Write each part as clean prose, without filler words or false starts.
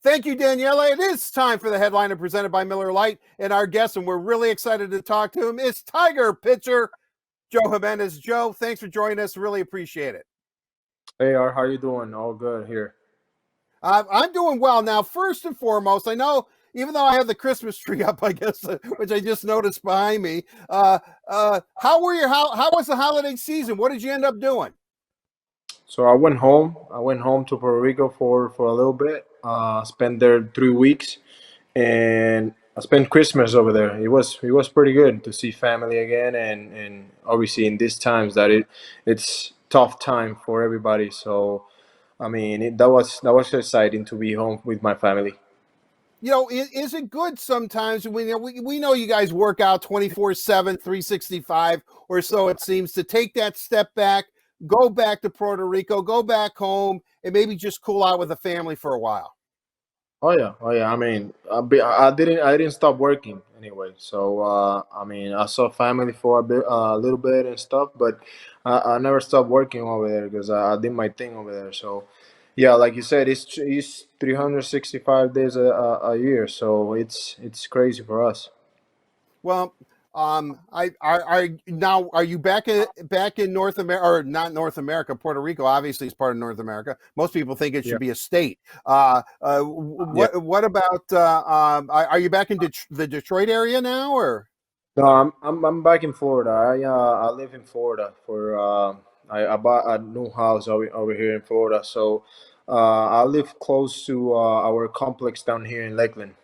Thank you, Daniela. It is time for the headliner presented by Miller Lite, and our guest, and we're really excited to talk to him, is Tiger pitcher Joe Jimenez. Joe, thanks for joining us. Really appreciate it. Hey, Art, how you doing? All good here. I'm doing well. Now, first and foremost, I know even though I have the Christmas tree up, I guess, which I just noticed behind me, how was the holiday season? What did you end up doing? So I went home. I went home to Puerto Rico for a little bit. Spent there 3 weeks, and I spent Christmas over there. It was pretty good to see family again, and obviously in these times that it's tough time for everybody. So I mean that was exciting to be home with my family. Is it good sometimes when we know you guys work out 24/7, 365 or so it seems, to take that step back, go back to Puerto Rico, go back home, and maybe just cool out with the family for a while? Oh yeah. I mean, I didn't stop working anyway. So I mean, I saw family for a little bit and stuff, but I never stopped working over there because I did my thing over there. So yeah, like you said, it's 365 days a year, so it's crazy for us. Well, I now are you back in North America, or not North America? Puerto Rico obviously is part of North America. Most people think it Yeah, should be a state. yeah. What about? Are you back in the Detroit area now, or? No, I'm back in Florida. I live in Florida for I bought a new house over here in Florida, so I live close to our complex down here in Lakeland.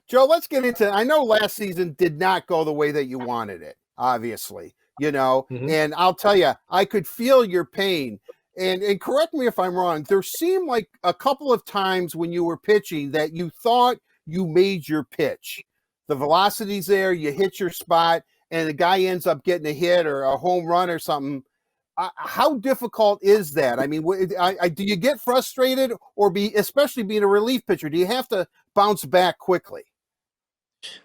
Joe, let's get into. I know last season did not go the way that you wanted it, obviously, Hmm. and I'll tell you, I could feel your pain. And correct me if I'm wrong. There seemed like a couple of times when you were pitching that you thought you made your pitch. The velocity's there, you hit your spot, and the guy ends up getting a hit or a home run or something. How difficult is that? I mean, do you get frustrated, or especially being a relief pitcher, do you have to bounce back quickly?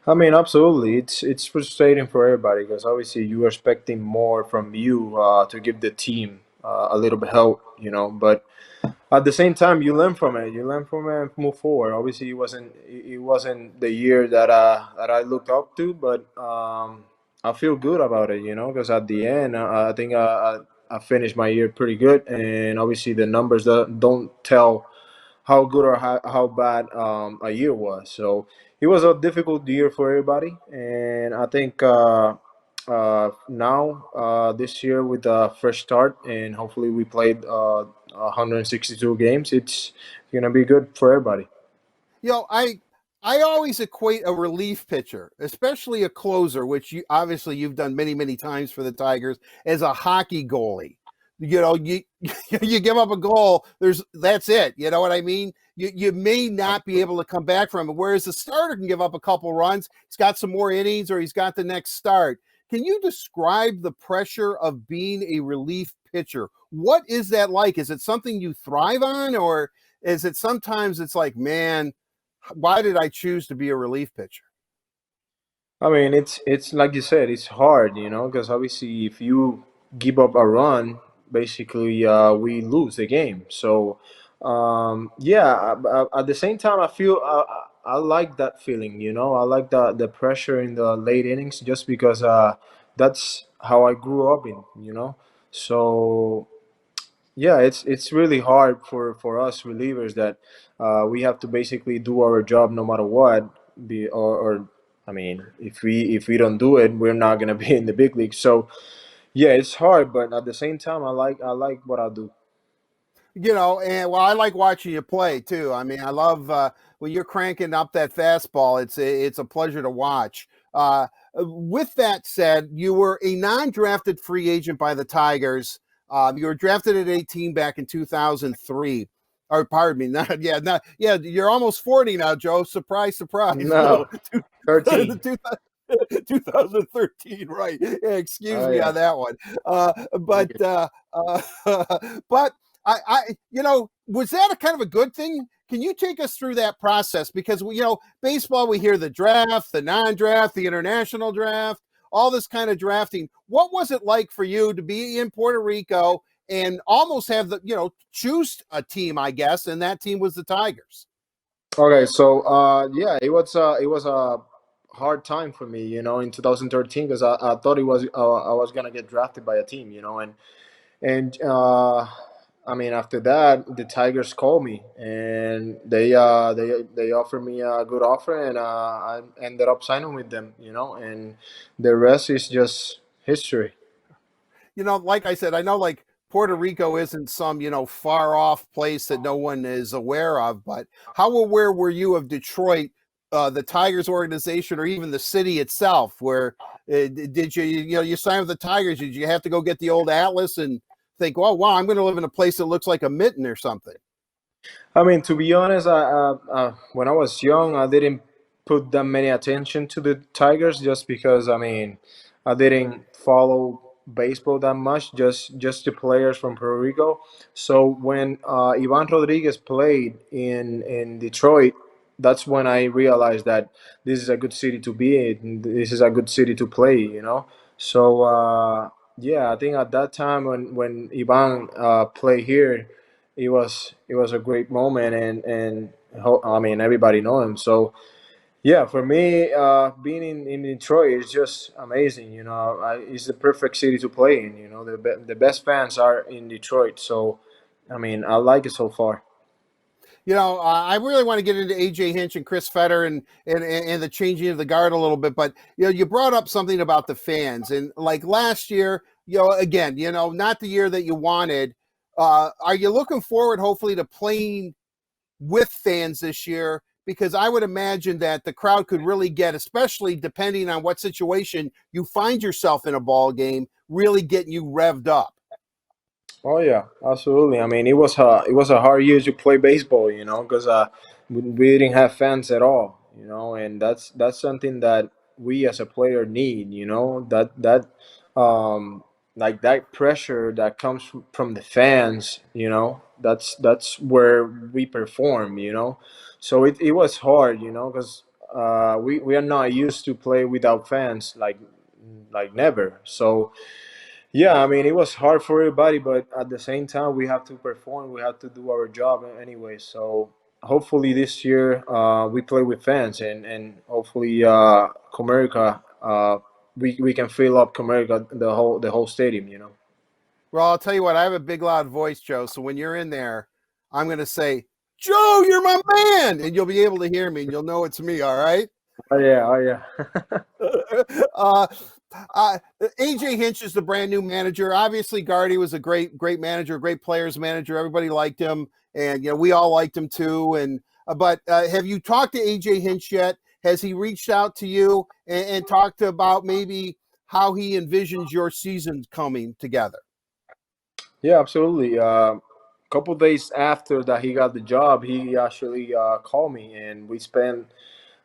I mean, absolutely. It's frustrating for everybody because obviously you are expecting more from you to give the team a little bit help, But at the same time, you learn from it. You learn from it and move forward. Obviously, it wasn't the year that I looked up to, but I feel good about it, because at the end, I think I finished my year pretty good, and obviously the numbers don't tell how good or how bad a year was. So it was a difficult year for everybody, and I think now this year with a fresh start, and hopefully we played 162 games. It's gonna be good for everybody. You know, I always equate a relief pitcher, especially a closer, which obviously you've done many, many times for the Tigers, as a hockey goalie. You you give up a goal, that's it. You know what I mean? You may not be able to come back from it. Whereas the starter can give up a couple runs, he's got some more innings, or he's got the next start. Can you describe the pressure of being a relief pitcher? What is that like? Is it something you thrive on, or is it sometimes it's like, man, why did I choose to be a relief pitcher? I mean, it's like you said, it's hard, because obviously if you give up a run, basically we lose the game. So yeah, at the same time, I feel I like that feeling, I like the pressure in the late innings just because that's how I grew up in. So yeah, it's really hard for us relievers that we have to basically do our job no matter what. Or I mean, if we don't do it, we're not gonna be in the big league. So yeah, it's hard, but at the same time, I like what I do. And well, I like watching you play too. I mean, I love when you're cranking up that fastball. It's a pleasure to watch. With that said, you were a non-drafted free agent by the Tigers. You were drafted at 18 back in 2003. Or pardon me, not yeah, not yeah. You're almost 40 now, Joe. Surprise, surprise. No, 13. 2013, right? Yeah, excuse Oh me on yeah. that one. But Okay. but was that a kind of a good thing? Can you take us through that process? Because baseball, we hear the draft, the non-draft, the international draft, all this kind of drafting. What was it like for you to be in Puerto Rico and almost have choose a team, I guess, and that team was the Tigers. Okay, so yeah, it was a hard time for me, in 2013 because I thought I was gonna get drafted by a team, and I mean after that the Tigers called me and they offered me a good offer and I ended up signing with them, and the rest is just history. Like I said, I know like Puerto Rico isn't some, far off place that no one is aware of, but how aware were you of Detroit, the Tigers organization, or even the city itself? Where did you sign with the Tigers? Did you have to go get the old atlas and think, well, wow, I'm going to live in a place that looks like a mitten or something? I mean, to be honest, when I was young, I didn't put that many attention to the Tigers just because, I mean, I didn't follow baseball that much, just the players from Puerto Rico. So when Ivan Rodriguez played in Detroit, that's when I realized that this is a good city to be in. This is a good city to play, So yeah, I think at that time when Ivan played here, it was a great moment and I mean everybody know him. So yeah, for me, being in Detroit is just amazing. It's the perfect city to play in. The best fans are in Detroit. So I mean I like it so far. I really want to get into AJ Hinch and Chris Fetter and the changing of the guard a little bit, but you brought up something about the fans, and like last year, again, not the year that you wanted. Are you looking forward, hopefully, to playing with fans this year? Because I would imagine that the crowd could really get, especially depending on what situation you find yourself in a ball game, really getting you revved up. Oh yeah, absolutely. I mean, it was a hard year to play baseball, because we didn't have fans at all, and that's something that we as a player need, that um like that pressure that comes from the fans, that's where we perform, So it was hard, because we are not used to play without fans like never. So yeah, I mean, it was hard for everybody, but at the same time, we have to perform. We have to do our job anyway. So hopefully this year we play with fans, and hopefully Comerica, we can fill up Comerica the whole stadium. Well, I'll tell you what, I have a big loud voice, Joe. So when you're in there, I'm going to say, Joe, you're my man. And you'll be able to hear me and you'll know it's me. All right. Oh yeah, oh yeah. uh, AJ Hinch is the brand new manager. Obviously, Gardy was a great manager, great players manager. Everybody liked him. And, we all liked him too. And, but have you talked to AJ Hinch yet? Has he reached out to you and talked about maybe how he envisions your season coming together? Yeah, absolutely. Couple days after that he got the job, he actually called me, and we spent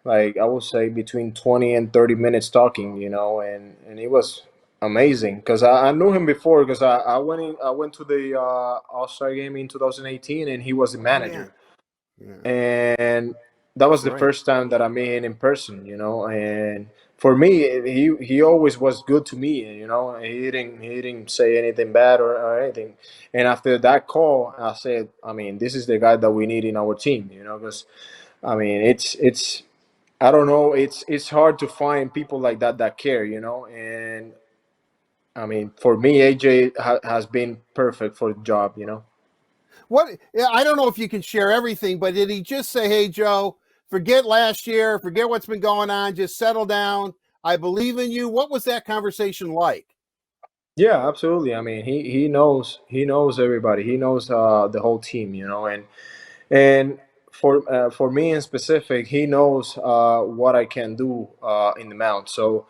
like I would say between 20 and 30 minutes talking, and it was amazing because I knew him before because I went to the All-Star game in 2018 and he was the Oh, yeah. manager, Yeah, and that was that's the right. first time that I met him in person, and for me he always was good to me, he didn't say anything bad or anything, and after that call I said, I mean, this is the guy that we need in our team, because I mean it's I don't know. It's hard to find people like that care, And I mean, for me, AJ has been perfect for the job. I don't know if you can share everything, but did he just say, "Hey, Joe, forget last year, forget what's been going on, just settle down. I believe in you." What was that conversation like? Yeah, absolutely. I mean, he knows everybody. He knows the whole team, and for me in specific, he knows what I can do in the mound. So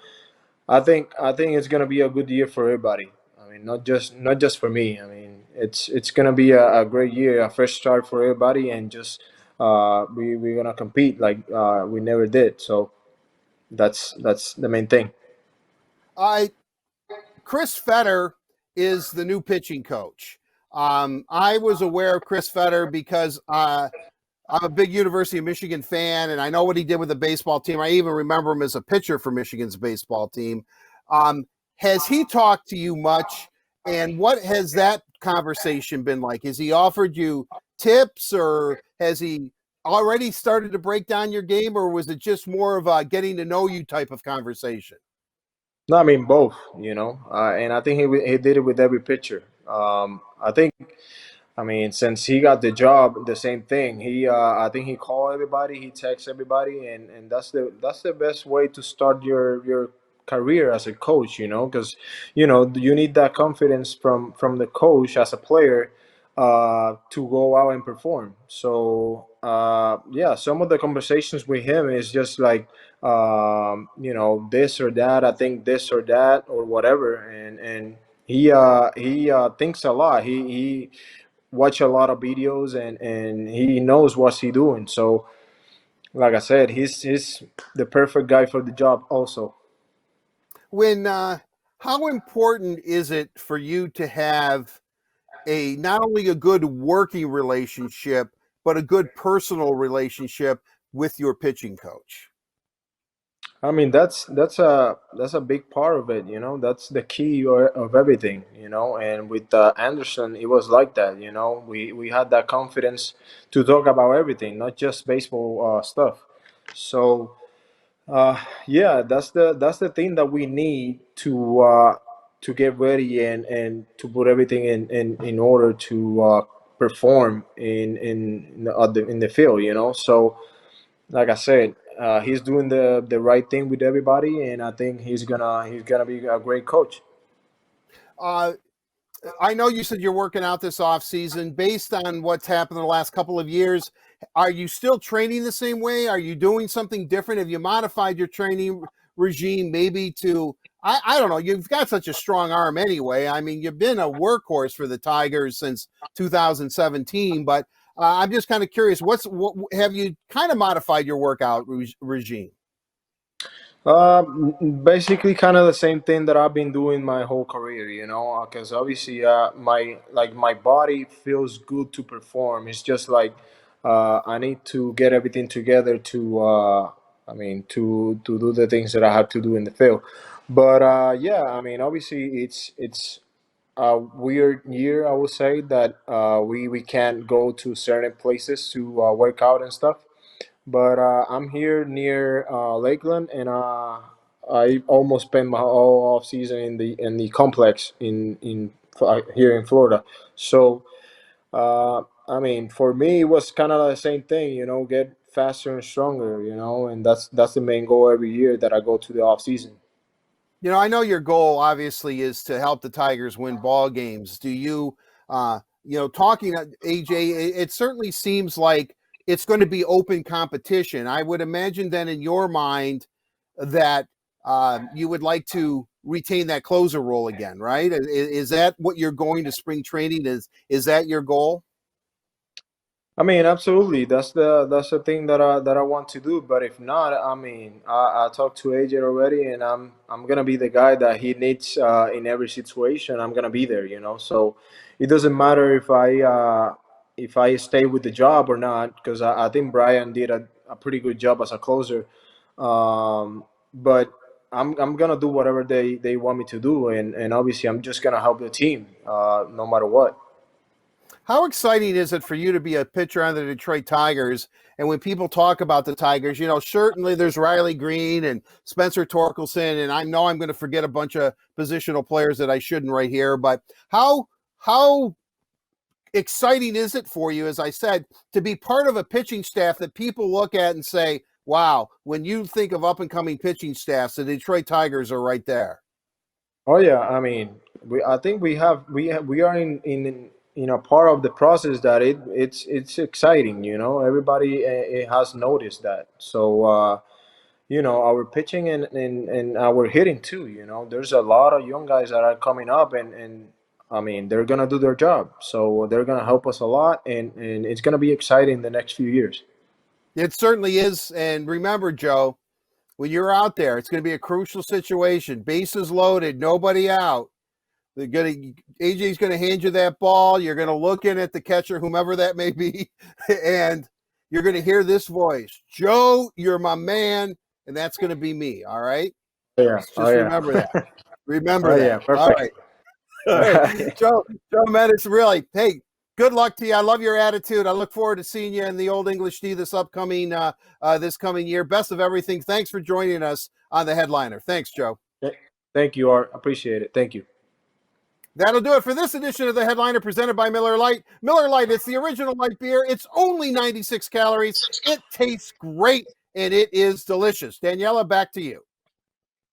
I think it's gonna be a good year for everybody. I mean, not just for me. I mean, it's gonna be a great year, a fresh start for everybody, and just we're gonna compete like we never did. So that's the main thing. I Chris Fetter is the new pitching coach. I was aware of Chris Fetter because I'm a big University of Michigan fan, and I know what he did with the baseball team. I even remember him as a pitcher for Michigan's baseball team. Um, has he talked to you much? And what has that conversation been like? Has he offered you tips, or has he already started to break down your game, or was it just more of a getting to know you type of conversation? No, I mean both, and I think he did it with every pitcher. I think, I mean, since he got the job, the same thing. I think he called everybody, he texts everybody, and that's the best way to start your career as a coach, because you need that confidence from the coach as a player, to go out and perform. So yeah, some of the conversations with him is just like, this or that. I think this or that or whatever, and he thinks a lot. He watch a lot of videos, and he knows what he's doing. So, like I said, he's the perfect guy for the job. Also, When how important is it for you to have a not only a good working relationship, but a good personal relationship with your pitching coach? I mean, that's a big part of it. That's the key of everything. And with Anderson, it was like that. We had that confidence to talk about everything, not just baseball stuff. So. Yeah, that's the thing that we need to get ready and to put everything in order to perform in the field. So like I said, he's doing the right thing with everybody, and I think he's gonna be a great coach. Uh, I know you said you're working out this off season. Based on what's happened in the last couple of years, are you still training the same way? Are you doing something different? Have you modified your training regime maybe to, I don't know, you've got such a strong arm anyway. I mean, you've been a workhorse for the Tigers since 2017, but I'm just kind of curious, what have you kind of modified your workout regime? Basically, kind of the same thing that I've been doing my whole career, because obviously, my body feels good to perform. It's just like, I need to get everything together I mean, to do the things that I have to do in the field. But yeah, I mean, obviously, it's a weird year. I would say that we can't go to certain places to work out and stuff. But I'm here near Lakeland, and I almost spent my whole off season in the complex in here in Florida. So I mean, for me, it was kind of the same thing, get faster and stronger, and that's the main goal every year that I go to the off season. I know your goal obviously is to help the Tigers win ball games. Do you, talking to AJ, it certainly seems like it's going to be open competition. I would imagine then in your mind that you would like to retain that closer role again, right? Is that what you're going to spring training? Is that your goal? I mean, absolutely. That's the thing that I want to do. But if not, I mean, I talked to AJ already, and I'm gonna be the guy that he needs in every situation. I'm gonna be there, So it doesn't matter if I stay with the job or not, because I think Brian did a pretty good job as a closer. But I'm gonna do whatever they want me to do, and obviously I'm just gonna help the team, no matter what. How exciting is it for you to be a pitcher on the Detroit Tigers? And when people talk about the Tigers, certainly there's Riley Green and Spencer Torkelson, and I know I'm going to forget a bunch of positional players that I shouldn't right here. But how exciting is it for you, as I said, to be part of a pitching staff that people look at and say, "Wow"? When you think of up and coming pitching staffs, the Detroit Tigers are right there. Oh yeah, I mean, I think we are in a part of the process that it's exciting. Everybody it has noticed that. So our pitching and our hitting too. There's a lot of young guys that are coming up, and I mean they're gonna do their job. So they're gonna help us a lot, and it's gonna be exciting the next few years. It certainly is. And remember, Joe, when you're out there, it's going to be a crucial situation. Bases loaded, nobody out. AJ's going to hand you that ball. You're going to look in at the catcher, whomever that may be, and you're going to hear this voice, "Joe, you're my man," and that's going to be me. All right. Yeah. Oh Just yeah. remember that. Remember Oh that. yeah. All Perfect. right. All right, Joe Jimenez, really, hey, good luck to you. I love your attitude. I look forward to seeing you in the Old English Tea this coming year. Best of everything. Thanks for joining us on the Headliner. Thanks, Joe. Thank you, Art. Appreciate it. Thank you. That'll do it for this edition of the Headliner presented by Miller Lite. Miller Lite, it's the original light beer. It's only 96 calories. It tastes great, and it is delicious. Daniela, back to you.